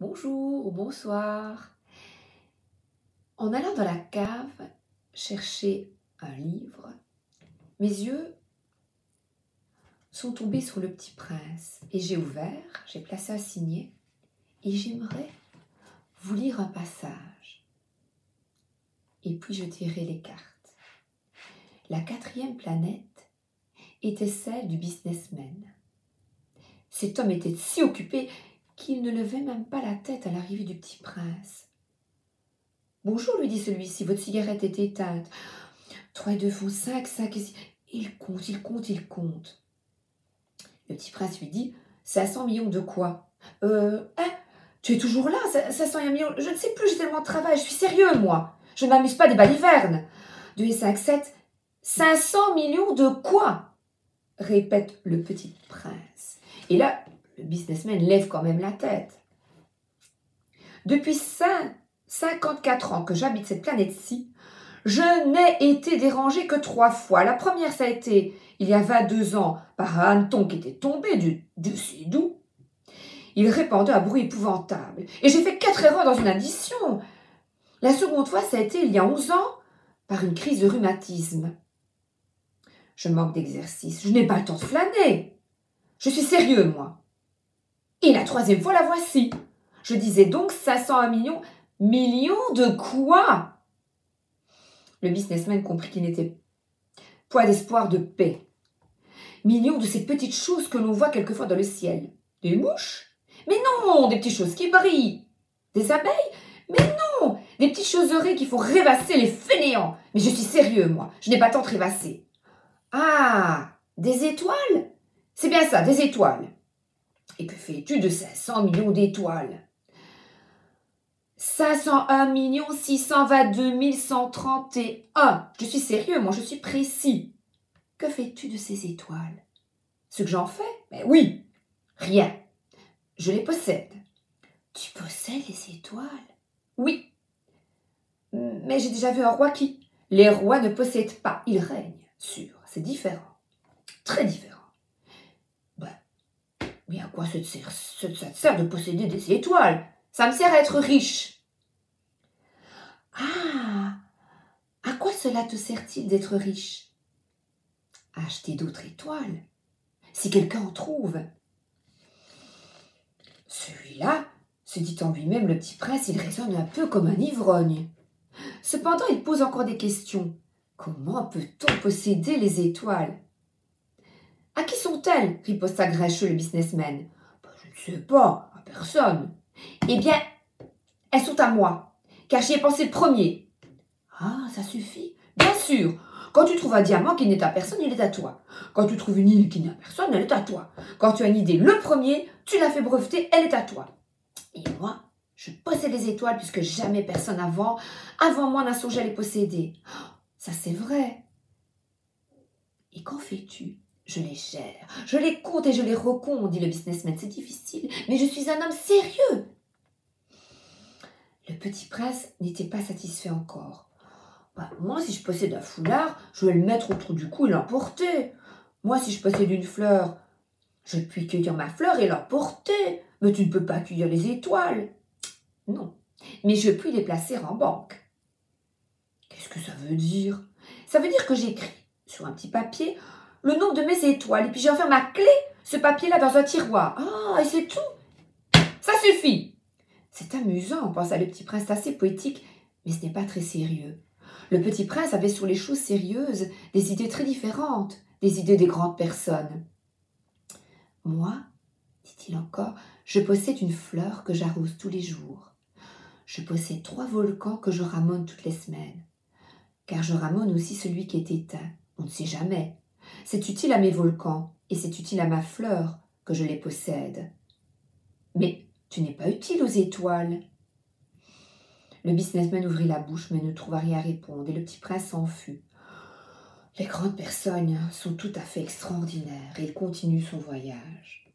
Bonjour ou bonsoir. En allant dans la cave chercher un livre, mes yeux sont tombés sur Le Petit Prince et j'ai ouvert, j'ai placé un signet et j'aimerais vous lire un passage. Et puis je tirai les cartes. La 4e planète était celle du businessman. Cet homme était si occupé qu'il ne levait même pas la tête à l'arrivée du Petit Prince. « Bonjour, lui dit celui-ci, votre cigarette est éteinte. 3 et 2 font 5, 5 et 6. Il compte, il compte, il compte. Le Petit Prince lui dit, 500 millions de quoi? Tu es toujours là, 501 millions, je ne sais plus, j'ai tellement de travail, je suis sérieux, moi. Je ne m'amuse pas des balivernes. 2 et 5, 7, 500 millions de quoi? Répète le Petit Prince. Et là, le businessman lève quand même la tête. Depuis 54 ans que j'habite cette planète-ci, je n'ai été dérangé que 3 fois. La première, ça a été il y a 22 ans par un hanneton qui était tombé du dessus d'où. Il répandait un bruit épouvantable. Et j'ai fait 4 erreurs dans une addition. La seconde fois, ça a été il y a 11 ans par une crise de rhumatisme. Je manque d'exercice. Je n'ai pas le temps de flâner. Je suis sérieux, moi. Et la 3e fois, la voici. Je disais donc 501 millions. Millions de quoi? Le businessman comprit qu'il n'était point d'espoir de paix. Millions de ces petites choses que l'on voit quelquefois dans le ciel. Des mouches? Mais non, des petites choses qui brillent. Des abeilles? Mais non, des petites chauseries qui font rêvasser les fainéants. Mais je suis sérieux, moi, je n'ai pas le temps de rêvasser. Ah, des étoiles? C'est bien ça, des étoiles. Et que fais-tu de 500 millions d'étoiles? 501 622 131. Je suis sérieux, moi, je suis précis. Que fais-tu de ces étoiles? Ce que j'en fais? Mais oui, rien. Je les possède. Tu possèdes les étoiles? Oui. Mais j'ai déjà vu un roi qui... Les rois ne possèdent pas, ils règnent. Sûr, c'est différent. Très différent. Mais à quoi ça te sert de posséder des étoiles? Ça me sert à être riche. Ah, à quoi cela te sert-il d'être riche? À acheter d'autres étoiles, si quelqu'un en trouve. Celui-là, se dit en lui-même le Petit Prince, il raisonne un peu comme un ivrogne. Cependant, il pose encore des questions. Comment peut-on posséder les étoiles? À qui sont-elles? Riposta grincheux le businessman. Je ne sais pas, à personne. Eh bien, elles sont à moi, car j'y ai pensé le premier. Ah, ça suffit? Bien sûr. Quand tu trouves un diamant qui n'est à personne, il est à toi. Quand tu trouves une île qui n'est à personne, elle est à toi. Quand tu as une idée le premier, tu l'as fait breveter, elle est à toi. Et moi, je possède les étoiles puisque jamais personne avant moi n'a songé à les posséder. Ça c'est vrai. Et qu'en fais-tu? Je les gère, je les compte et je les recompte, dit le businessman. C'est difficile, mais je suis un homme sérieux. Le Petit Prince n'était pas satisfait encore. Moi, si je possède un foulard, je vais le mettre autour du cou et l'emporter. Moi, si je possède une fleur, je puis cueillir ma fleur et l'emporter. Mais tu ne peux pas cueillir les étoiles. Non, mais je puis les placer en banque. Qu'est-ce que ça veut dire? Ça veut dire que j'écris sur un petit papier le nom de mes étoiles et puis j'enferme ma clé, ce papier-là, dans un tiroir. Ah, et c'est tout. Ça suffit. C'est amusant, pensa le Petit Prince, assez poétique, mais ce n'est pas très sérieux. Le Petit Prince avait sur les choses sérieuses des idées très différentes des idées des grandes personnes. Moi, dit-il encore, je possède une fleur que j'arrose tous les jours. Je possède 3 volcans que je ramone toutes les semaines. Car je ramone aussi celui qui est éteint. On ne sait jamais. C'est utile à mes volcans et c'est utile à ma fleur que je les possède. Mais tu n'es pas utile aux étoiles. Le businessman ouvrit la bouche mais ne trouva rien à répondre et le Petit Prince s'en fut. Les grandes personnes sont tout à fait extraordinaires et il continue son voyage.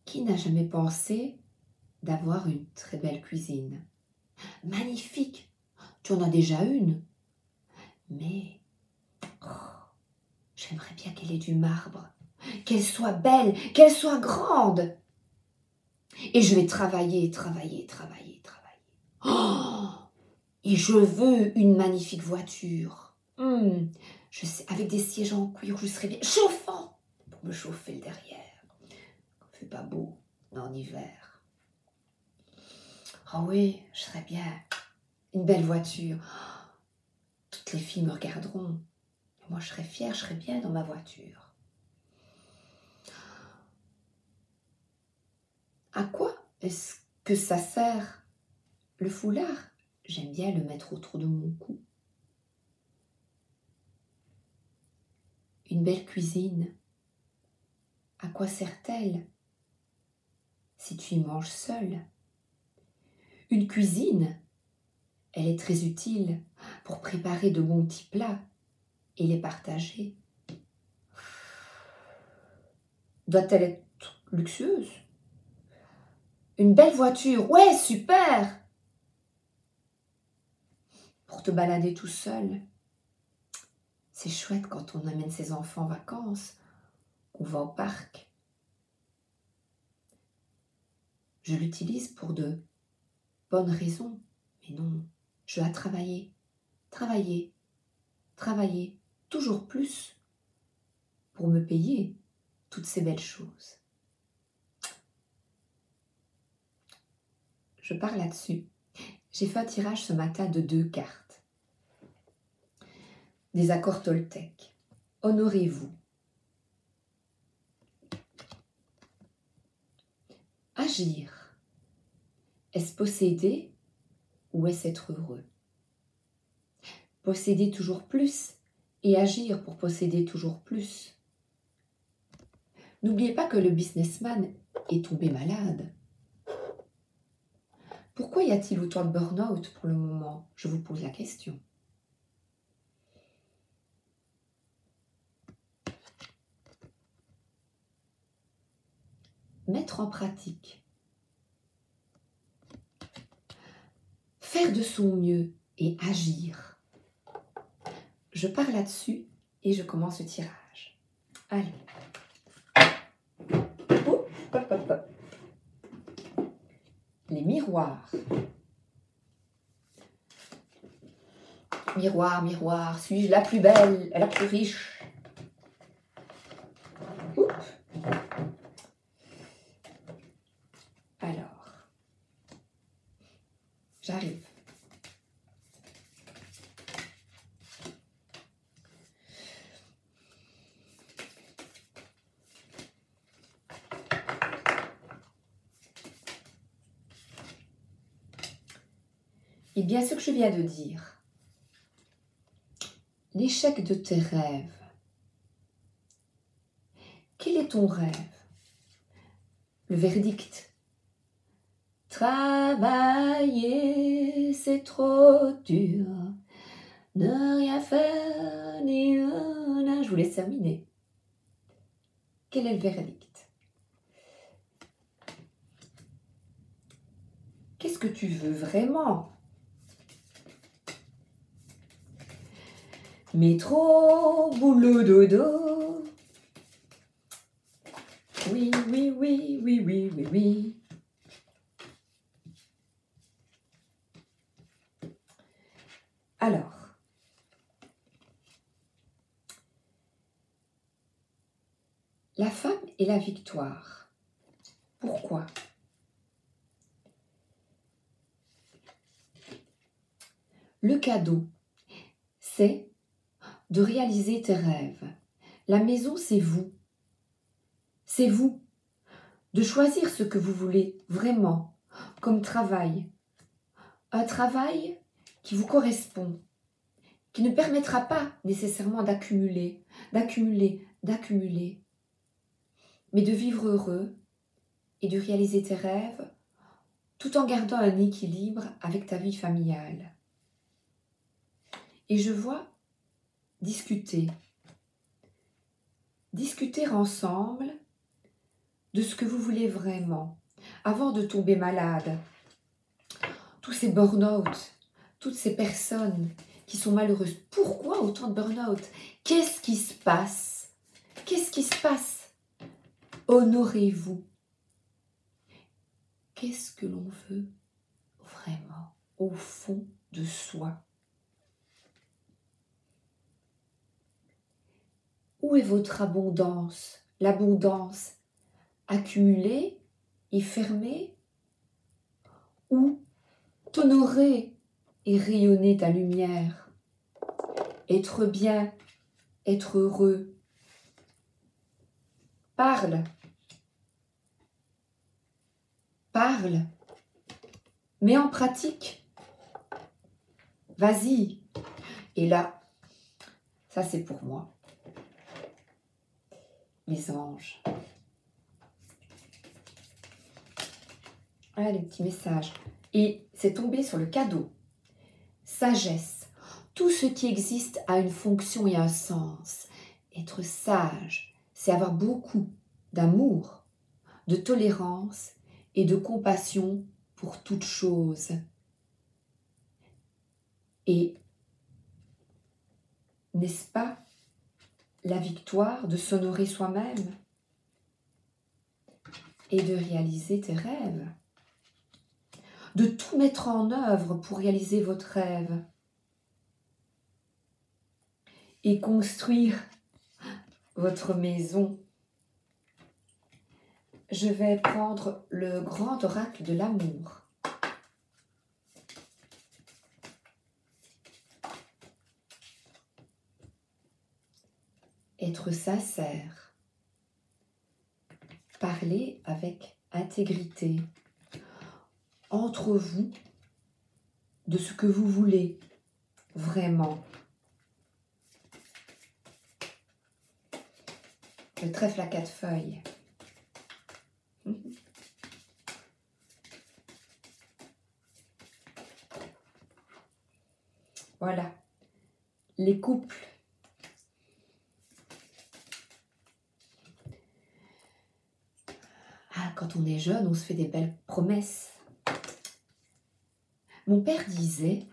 Qui n'a jamais pensé d'avoir une très belle cuisine? Magnifique! Tu en as déjà une. Mais j'aimerais bien qu'elle ait du marbre. qu'elle soit belle, qu'elle soit grande. Et je vais travailler, travailler, travailler, travailler. Oh, et je veux une magnifique voiture. Je sais, avec des sièges en cuir, je serais bien chauffant pour me chauffer le derrière. Il ne fait pas beau en hiver. Ah oui, je serais bien. Une belle voiture. Toutes les filles me regarderont. Moi, je serais fière, je serais bien dans ma voiture. À quoi est-ce que ça sert le foulard? J'aime bien le mettre autour de mon cou. Une belle cuisine, à quoi sert-elle si tu y manges seul? Une cuisine, elle est très utile pour préparer de bons petits plats et les partager. Doit-elle être luxueuse? Une belle voiture, ouais, super! Pour te balader tout seul. C'est chouette quand on amène ses enfants en vacances, on va au parc. Je l'utilise pour de bonnes raisons, mais non, je dois travailler, travailler, travailler, toujours plus, pour me payer toutes ces belles choses. Je pars là-dessus. J'ai fait un tirage ce matin de 2 cartes. Des accords Toltec. Honorez-vous. Agir. Est-ce posséder ou est-ce être heureux? Posséder toujours plus et agir pour posséder toujours plus. N'oubliez pas que le businessman est tombé malade. Pourquoi y a-t-il autant de burn-out pour le moment? Je vous pose la question. Mettre en pratique. Faire de son mieux et agir. Je pars là-dessus et je commence le tirage. Allez. Hop, hop, hop, hop. Les miroirs. Miroir, miroir, suis-je la plus belle, la plus riche? Oups. Alors, j'arrive. Et bien ce que je viens de dire, l'échec de tes rêves. Quel est ton rêve? Le verdict. Travailler, c'est trop dur. Ne rien faire, ni un. Je vous laisse terminer. Quel est le verdict? Qu'est-ce que tu veux vraiment? Métro, boulot, dodo. Oui, oui, oui, oui, oui, oui, oui. Alors, la femme et la victoire. Pourquoi? Le cadeau, c'est de réaliser tes rêves. La maison, c'est vous. C'est vous. De choisir ce que vous voulez vraiment comme travail. Un travail qui vous correspond, qui ne permettra pas nécessairement d'accumuler, d'accumuler, d'accumuler, mais de vivre heureux et de réaliser tes rêves tout en gardant un équilibre avec ta vie familiale. Et je vois discuter ensemble de ce que vous voulez vraiment, avant de tomber malade. Tous ces burn-out, toutes ces personnes qui sont malheureuses. Pourquoi autant de burn-out? Qu'est-ce qui se passe? Qu'est-ce qui se passe? Honorez-vous. Qu'est-ce que l'on veut vraiment au fond de soi? Où est votre abondance? L'abondance accumulée et fermée? Ou t'honorer et rayonner ta lumière? Être bien, être heureux. Parle. Parle. Mets en pratique. Vas-y. Et là, ça c'est pour moi. Les anges. Voilà les petits messages. Et c'est tombé sur le cadeau. Sagesse. Tout ce qui existe a une fonction et un sens. Être sage, c'est avoir beaucoup d'amour, de tolérance et de compassion pour toute chose. Et n'est-ce pas la victoire de s'honorer soi-même et de réaliser tes rêves? De tout mettre en œuvre pour réaliser votre rêve et construire votre maison. Je vais prendre le grand oracle de l'amour. Être sincère. Parler avec intégrité. Entre vous, de ce que vous voulez, vraiment. Le trèfle à 4 feuilles. Voilà. Les couples. Ah, quand on est jeune, on se fait des belles promesses. Mon père disait,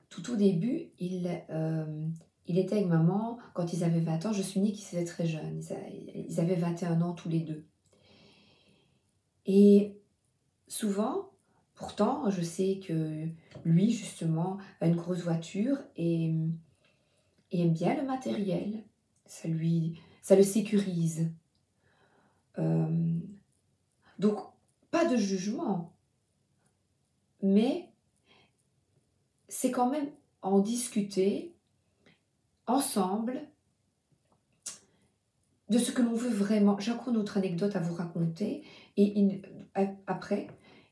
tout au début, il était avec maman, quand ils avaient 20 ans, je suis née qu'ils étaient très jeunes, ils avaient 21 ans tous les deux. Et souvent, pourtant, je sais que lui, justement, a une grosse voiture et aime bien le matériel. Ça le sécurise. Donc, pas de jugement. Mais c'est quand même en discuter ensemble de ce que l'on veut vraiment. J'ai encore une autre anecdote à vous raconter après.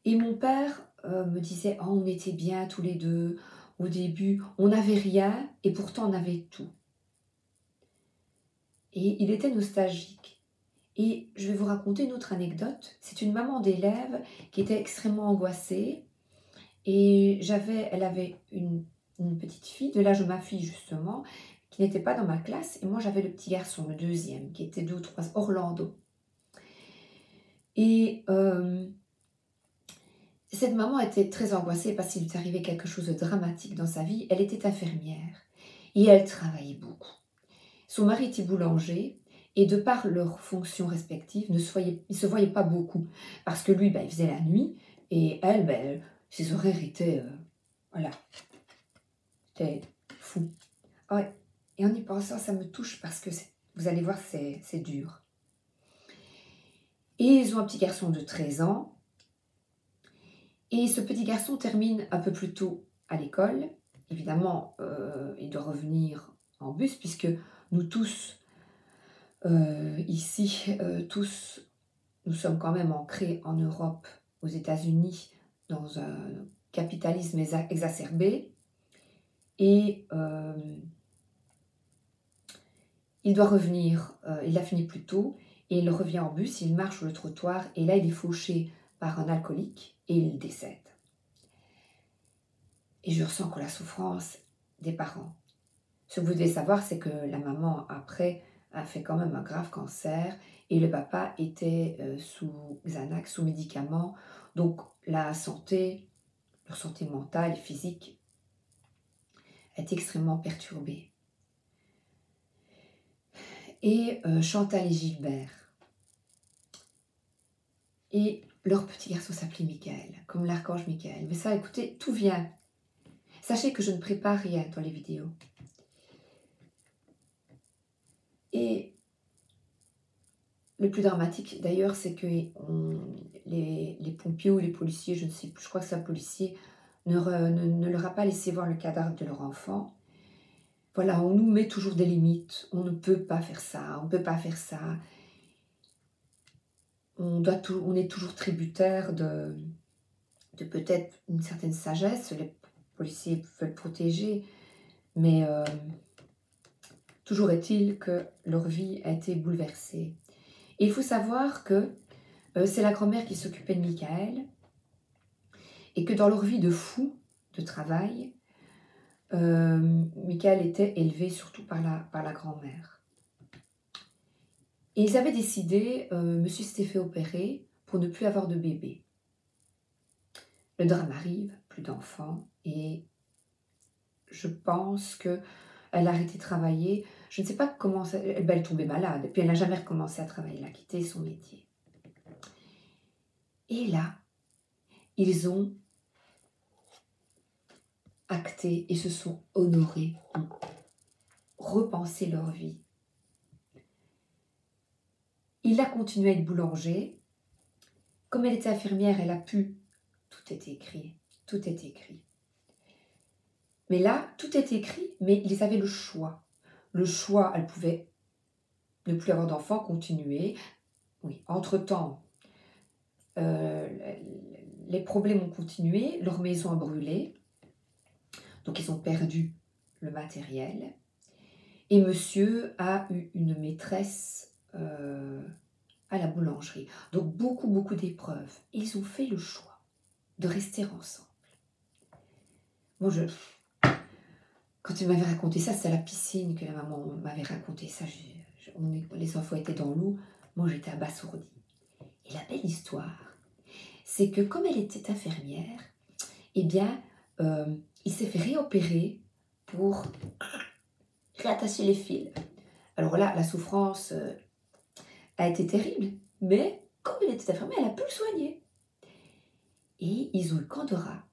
Et mon père me disait, oh, on était bien tous les deux. Au début, on n'avait rien et pourtant on avait tout. Et il était nostalgique. Et je vais vous raconter une autre anecdote. C'est une maman d'élève qui était extrêmement angoissée. Et elle avait une petite fille, de l'âge de ma fille justement, qui n'était pas dans ma classe. Et moi, j'avais le petit garçon, le deuxième, qui était 2 ou 3, Orlando. Et cette maman était très angoissée parce qu'il lui arrivait quelque chose de dramatique dans sa vie. Elle était infirmière et elle travaillait beaucoup. Son mari était boulanger et de par leurs fonctions respectives, ils ne se voyaient pas beaucoup. Parce que lui, il faisait la nuit et elle, ses horaires étaient... voilà. C'était fou. Ouais. Et en y pensant, ça me touche parce que vous allez voir, c'est dur. Et ils ont un petit garçon de 13 ans. Et ce petit garçon termine un peu plus tôt à l'école. Évidemment, il doit revenir en bus puisque nous tous, ici, nous sommes quand même ancrés en Europe, aux États-Unis, dans un capitalisme exacerbé. Et il doit revenir, il a fini plus tôt, et il revient en bus, il marche sur le trottoir, et là il est fauché par un alcoolique, et il décède. Et je ressens que la souffrance des parents. Ce que vous devez savoir, c'est que la maman, après, a fait quand même un grave cancer, et le papa était sous Xanax, sous médicaments, donc leur santé mentale et physique est extrêmement perturbée. Et Chantal et Gilbert. Et leur petit garçon s'appelait Michael, comme l'archange Michael. Mais ça, écoutez, tout vient. Sachez que je ne prépare rien dans les vidéos. Et le plus dramatique, d'ailleurs, c'est que les pompiers ou les policiers, je ne sais plus, je crois que c'est un policier, ne leur a pas laissé voir le cadavre de leur enfant. Voilà, on nous met toujours des limites. On ne peut pas faire ça, on ne peut pas faire ça. On est toujours tributaire de peut-être une certaine sagesse. Les policiers veulent protéger, mais toujours est-il que leur vie a été bouleversée. Et il faut savoir que c'est la grand-mère qui s'occupait de Michael, et que dans leur vie de fou, de travail, Michael était élevé surtout par la grand-mère. Et ils avaient décidé, monsieur s'était fait opérer pour ne plus avoir de bébé. Le drame arrive, plus d'enfants, et je pense qu'elle a arrêté de travailler. Je ne sais pas comment ça... Elle est tombée malade, et puis elle n'a jamais recommencé à travailler, elle a quitté son métier. Et là, ils ont acté et se sont honorés, ont repensé leur vie. Il a continué à être boulanger. Comme elle était infirmière, elle a pu... Tout est écrit, tout est écrit. Mais là, tout est écrit, mais ils avaient le choix. Le choix, elle pouvait ne plus avoir d'enfants, continuer. Oui, entre-temps, les problèmes ont continué, leur maison a brûlé. Donc, ils ont perdu le matériel. Et monsieur a eu une maîtresse à la boulangerie. Donc, beaucoup d'épreuves. Ils ont fait le choix de rester ensemble. Moi, quand tu m'avais raconté ça, c'était à la piscine que la maman m'avait raconté ça. Les enfants étaient dans l'eau. Moi, j'étais abasourdie. Et la belle histoire, c'est que comme elle était infirmière, eh bien, il s'est fait réopérer pour réattacher les fils. Alors là, la souffrance a été terrible, mais comme elle était infirmière, elle a pu le soigner. Et ils ont eu Candora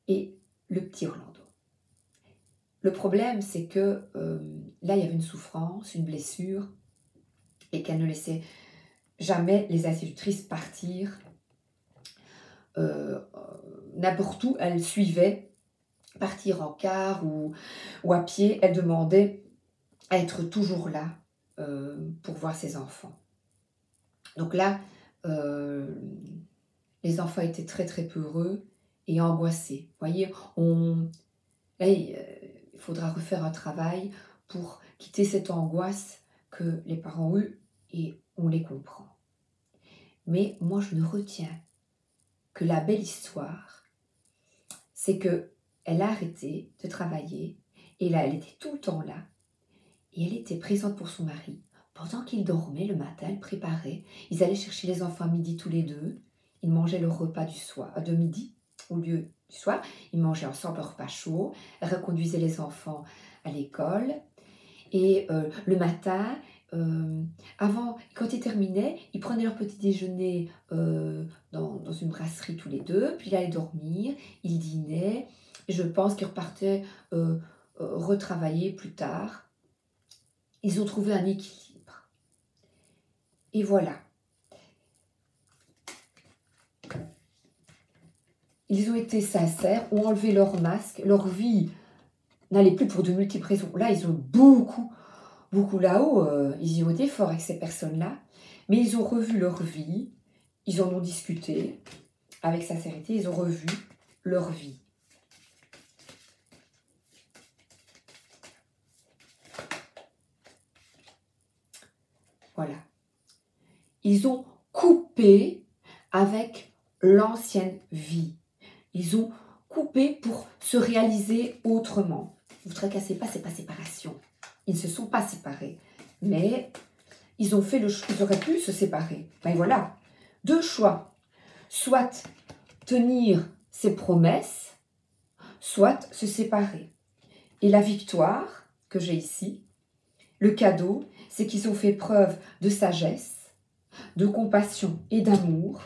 et le petit Orlando. Le problème, c'est que là, il y avait une souffrance, une blessure, et qu'elle ne laissait jamais les institutrices partir n'importe où. Elle suivait, partir en car ou à pied. Elle demandait à être toujours là pour voir ses enfants. Donc là, les enfants étaient très peureux et angoissés. Vous voyez, là, il faudra refaire un travail pour quitter cette angoisse que les parents ont eue, et on les comprend. Mais moi, je ne retiens que la belle histoire, c'est qu'elle a arrêté de travailler, et là, elle était tout le temps là, et elle était présente pour son mari. Pendant qu'il dormait le matin, elle préparait. Ils allaient chercher les enfants à midi tous les deux. Ils mangeaient leur repas de midi au lieu du soir. Ils mangeaient ensemble leur repas chaud. Elle reconduisait les enfants à l'école. Et le matin, quand ils terminaient, ils prenaient leur petit déjeuner dans une brasserie tous les deux. Puis ils allaient dormir, ils dînaient. Et je pense qu'ils repartaient retravailler plus tard. Ils ont trouvé un équilibre. Et voilà. Ils ont été sincères, ont enlevé leur masque, leur vie n'allait plus pour de multiples raisons. Là, ils ont beaucoup là-haut, ils y ont été forts avec ces personnes-là, mais ils ont revu leur vie, ils en ont discuté avec sincérité, ils ont revu leur vie. Voilà. Ils ont coupé avec l'ancienne vie. Ils ont coupé pour se réaliser autrement. Ne vous tracassez pas, c'est pas séparation. Ils ne se sont pas séparés. Mais ils ont fait le choix. Ils auraient pu se séparer. Ben voilà. Deux choix. Soit tenir ses promesses, soit se séparer. Et la victoire que j'ai ici, le cadeau, c'est qu'ils ont fait preuve de sagesse, de compassion et d'amour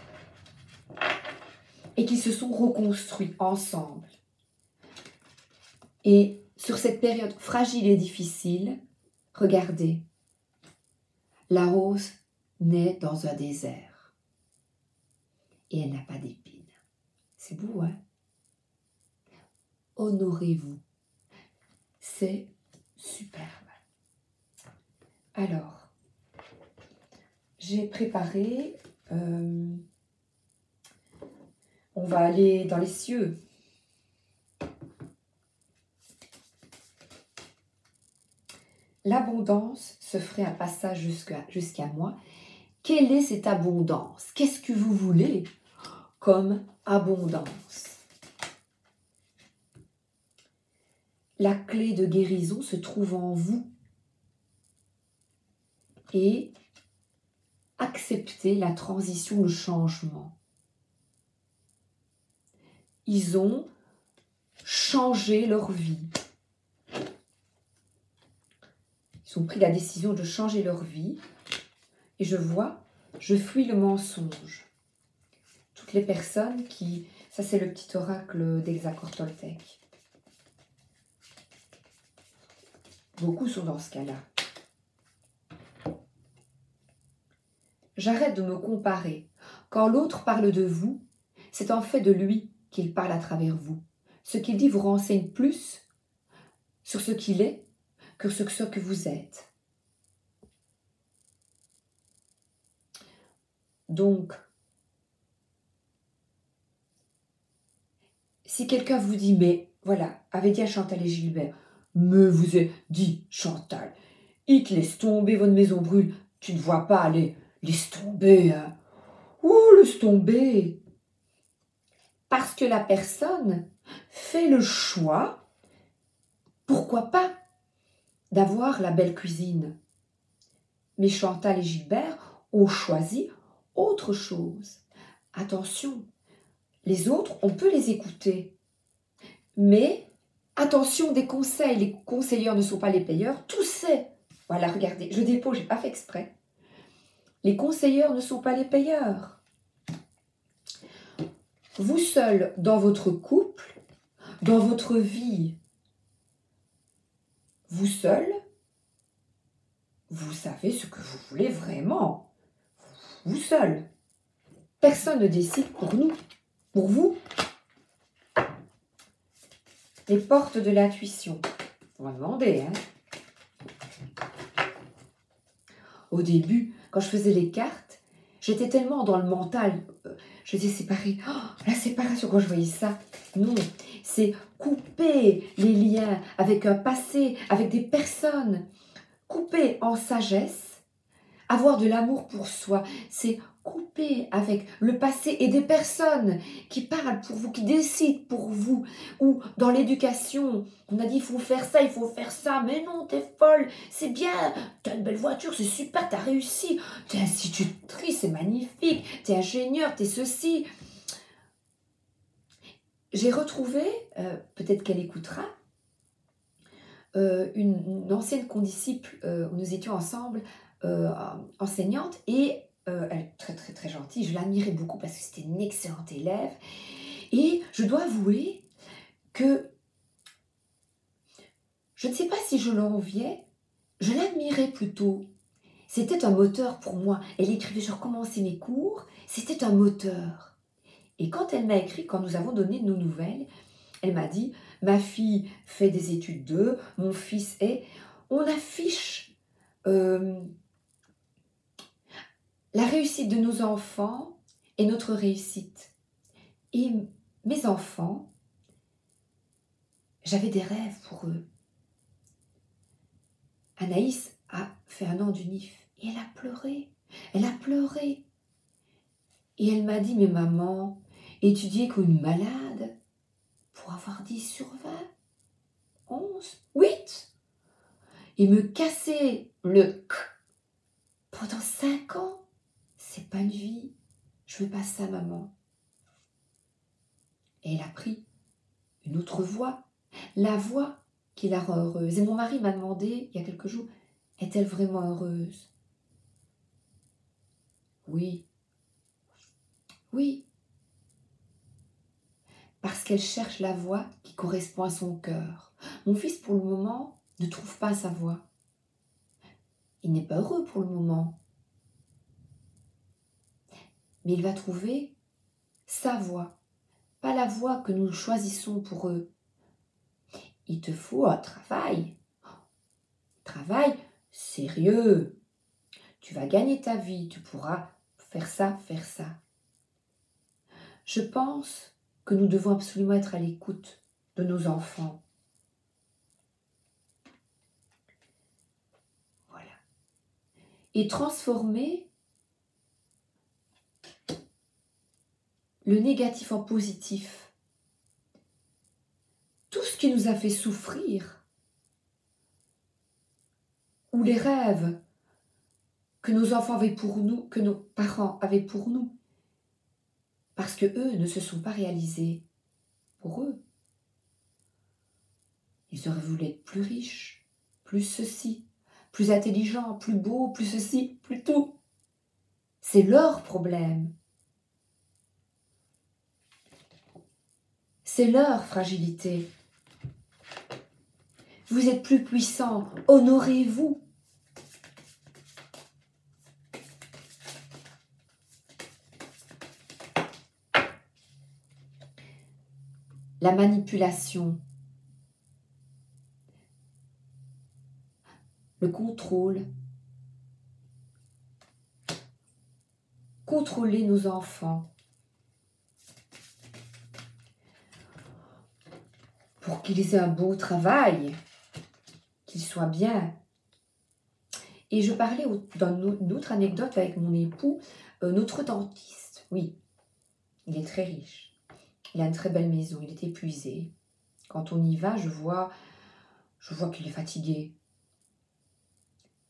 et qui se sont reconstruits ensemble. Et sur cette période fragile et difficile, regardez, la rose naît dans un désert et elle n'a pas d'épines. C'est beau, hein? Honorez-vous. C'est superbe. Alors, j'ai préparé, on va aller dans les cieux. L'abondance se ferait un passage jusqu'à moi. Quelle est cette abondance? Qu'est-ce que vous voulez comme abondance? La clé de guérison se trouve en vous. Et accepter la transition, le changement. Ils ont changé leur vie. Ils ont pris la décision de changer leur vie. Et je vois, je fuis le mensonge. Toutes les personnes qui... Ça, c'est le petit oracle d'Exacor Toltec. Beaucoup sont dans ce cas-là. J'arrête de me comparer. Quand l'autre parle de vous, c'est en fait de lui qu'il parle à travers vous. Ce qu'il dit vous renseigne plus sur ce qu'il est que sur ce que vous êtes. Donc, si quelqu'un vous dit, mais voilà, avait dit à Chantal et Gilbert, me vous ai dit Chantal, il te laisse tomber, votre maison brûle, tu ne vois pas, allez, laisse tomber, hein. Ouh, laisse tomber. Parce que la personne fait le choix, pourquoi pas, d'avoir la belle cuisine. Mais Chantal et Gilbert ont choisi autre chose. Attention, les autres, on peut les écouter. Mais attention des conseils, les conseilleurs ne sont pas les payeurs, tout c'est. Voilà, regardez, je dépose, je n'ai pas fait exprès. Les conseilleurs ne sont pas les payeurs. Vous seul, dans votre couple, dans votre vie, vous seul, vous savez ce que vous voulez vraiment. Vous seul. Personne ne décide pour nous, pour vous. Les portes de l'intuition. On va demander, hein. Au début, quand je faisais les cartes, j'étais tellement dans le mental. Je disais séparer. Oh, la séparation, quand je voyais ça. Non, c'est couper les liens avec un passé, avec des personnes. Couper en sagesse, avoir de l'amour pour soi. C'est couper avec le passé et des personnes qui parlent pour vous, qui décident pour vous. Ou dans l'éducation, on a dit il faut faire ça, il faut faire ça. Mais non, t'es folle, c'est bien. T'as une belle voiture, c'est super, t'as réussi. T'es institutrice, c'est magnifique. T'es ingénieur, t'es ceci. J'ai retrouvé, peut-être qu'elle écoutera, une ancienne condisciple, où nous étions ensemble, enseignante, et elle est très très très gentille, je l'admirais beaucoup parce que c'était une excellente élève, et je dois avouer que je ne sais pas si je l'enviais, je l'admirais plutôt. C'était un moteur pour moi. Elle écrivait, je recommençais mes cours, c'était un moteur. Et quand elle m'a écrit, quand nous avons donné nos nouvelles, elle m'a dit, ma fille fait des études 2, mon fils est... On affiche la réussite de nos enfants et notre réussite. Et mes enfants, j'avais des rêves pour eux. Anaïs a fait 1 an d'UNIF et elle a pleuré. Elle a pleuré. Et elle m'a dit, mais maman, étudier comme une malade pour avoir 10 sur 20, 11, 8, et me casser le c pendant 5 ans, c'est pas une vie. Je veux pas ça, maman. Et elle a pris une autre voie, la voie qui la rend heureuse. Et mon mari m'a demandé, il y a quelques jours, est-elle vraiment heureuse? Oui, oui. Parce qu'elle cherche la voix qui correspond à son cœur. Mon fils, pour le moment, ne trouve pas sa voix. Il n'est pas heureux pour le moment. Mais il va trouver sa voix, pas la voix que nous choisissons pour eux. Il te faut un travail. Travail sérieux. Tu vas gagner ta vie, tu pourras faire ça, faire ça. Je pense que nous devons absolument être à l'écoute de nos enfants. Voilà. Et transformer le négatif en positif. Tout ce qui nous a fait souffrir, ou les rêves que nos enfants avaient pour nous, que nos parents avaient pour nous, parce que eux ne se sont pas réalisés pour eux. Ils auraient voulu être plus riches, plus ceci, plus intelligents, plus beaux, plus ceci, plus tout. C'est leur problème. C'est leur fragilité. Vous êtes plus puissants, honorez-vous. La manipulation, le contrôle, contrôler nos enfants pour qu'ils aient un beau travail, qu'ils soient bien. Et je parlais d'une autre anecdote avec mon époux, notre dentiste, oui, il est très riche. Il a une très belle maison, il est épuisé. Quand on y va, je vois qu'il est fatigué.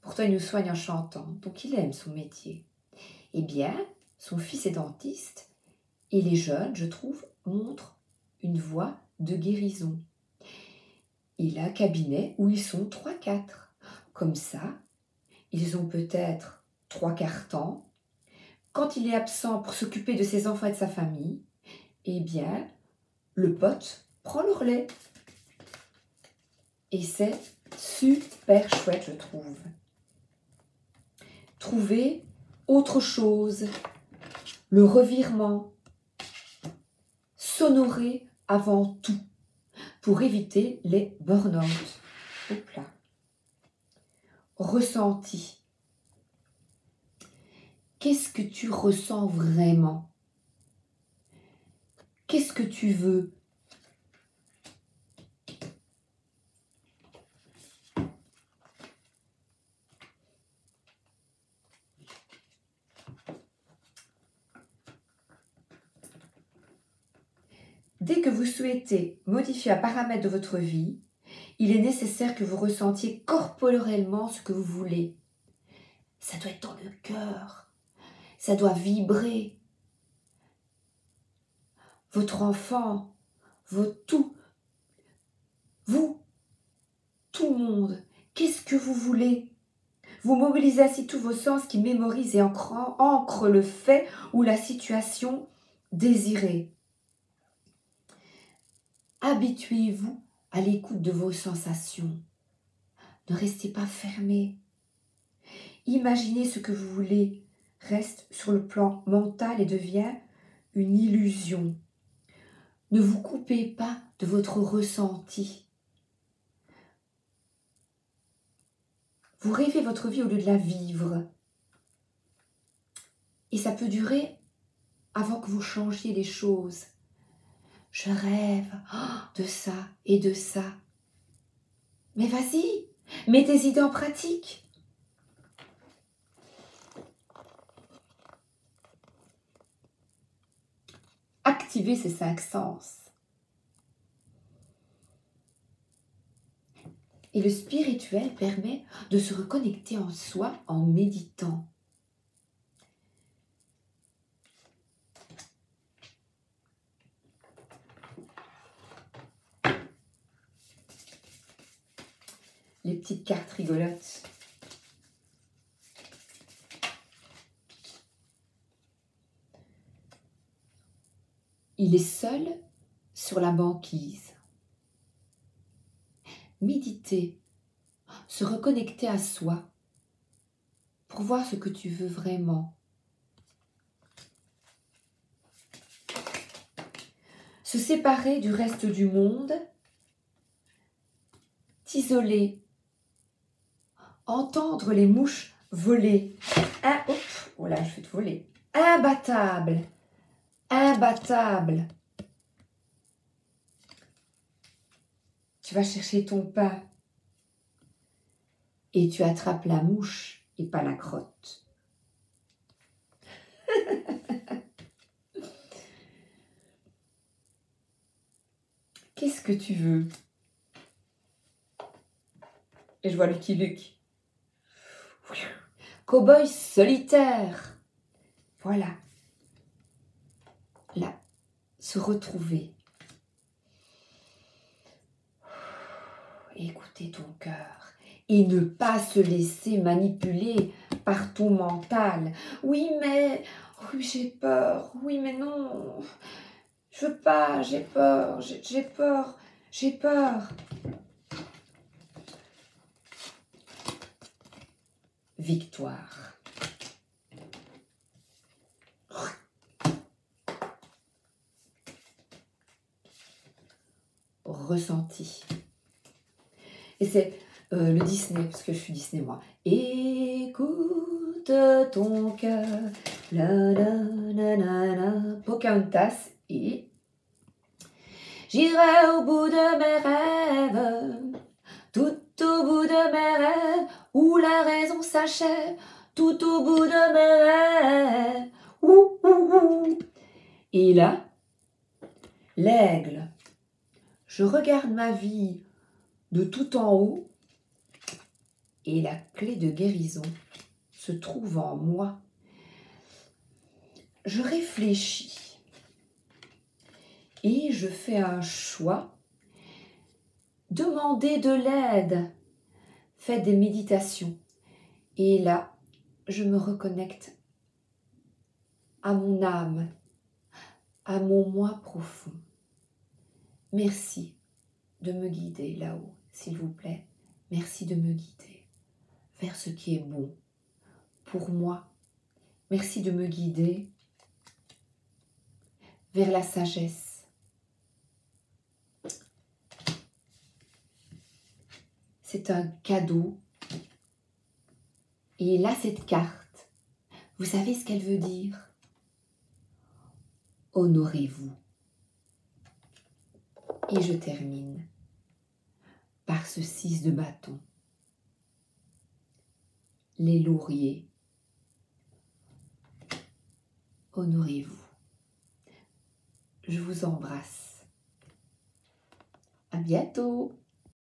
Pourtant, il nous soigne en chantant, donc il aime son métier. Eh bien, son fils est dentiste et les jeunes, je trouve, montrent une voie de guérison. Il a un cabinet où ils sont 3-4. Comme ça, ils ont peut-être 3/4 temps. Quand il est absent pour s'occuper de ses enfants et de sa famille, eh bien, le pote prend le relais. Et c'est super chouette, je trouve. Trouver autre chose, le revirement, s'honorer avant tout, pour éviter les burn-out. Hop là. Ressenti. Qu'est-ce que tu ressens vraiment? Qu'est-ce que tu veux? Dès que vous souhaitez modifier un paramètre de votre vie, il est nécessaire que vous ressentiez corporellement ce que vous voulez. Ça doit être dans le cœur. Ça doit vibrer. Votre enfant, tout le monde, qu'est-ce que vous voulez? Vous mobilisez ainsi tous vos sens qui mémorisent et ancrent le fait ou la situation désirée. Habituez-vous à l'écoute de vos sensations. Ne restez pas fermé. Imaginez ce que vous voulez reste sur le plan mental et devient une illusion. Ne vous coupez pas de votre ressenti. Vous rêvez votre vie au lieu de la vivre. Et ça peut durer avant que vous changiez les choses. Je rêve de ça et de ça. Mais vas-y, mets tes idées en pratique. Activez ces 5 sens. Et le spirituel permet de se reconnecter en soi en méditant. Les petites cartes rigolotes. Il est seul sur la banquise. Méditer, se reconnecter à soi pour voir ce que tu veux vraiment. Se séparer du reste du monde, t'isoler, entendre les mouches voler. Ah, oups, oh là, je vais te voler. Imbattable, imbattable. Tu vas chercher ton pain et tu attrapes la mouche et pas la crotte. Qu'est-ce que tu veux? Et je vois Lucky Luke. Cow-boy solitaire. Voilà. Là, se retrouver. Écouter ton cœur et ne pas se laisser manipuler par ton mental. Oui, mais j'ai peur. Oui, mais non. Je veux pas, j'ai peur, j'ai peur, j'ai peur. Victoire. Ressenti. Et c'est le Disney, parce que je suis Disney moi. Écoute ton cœur, la la la la la, Pocahontas et j'irai au bout de mes rêves, tout au bout de mes rêves, où la raison s'achève, tout au bout de mes rêves. Ouh, ouh, ouh. Et là, l'aigle. Je regarde ma vie de tout en haut et la clé de guérison se trouve en moi. Je réfléchis et je fais un choix. Demandez de l'aide. Faites des méditations. Et là, je me reconnecte à mon âme, à mon moi profond. Merci de me guider là-haut, s'il vous plaît. Merci de me guider vers ce qui est bon pour moi. Merci de me guider vers la sagesse. C'est un cadeau. Et là, cette carte, vous savez ce qu'elle veut dire? Honorez-vous. Et je termine par ce 6 de bâton. Les lauriers. Honorez-vous. Je vous embrasse. À bientôt.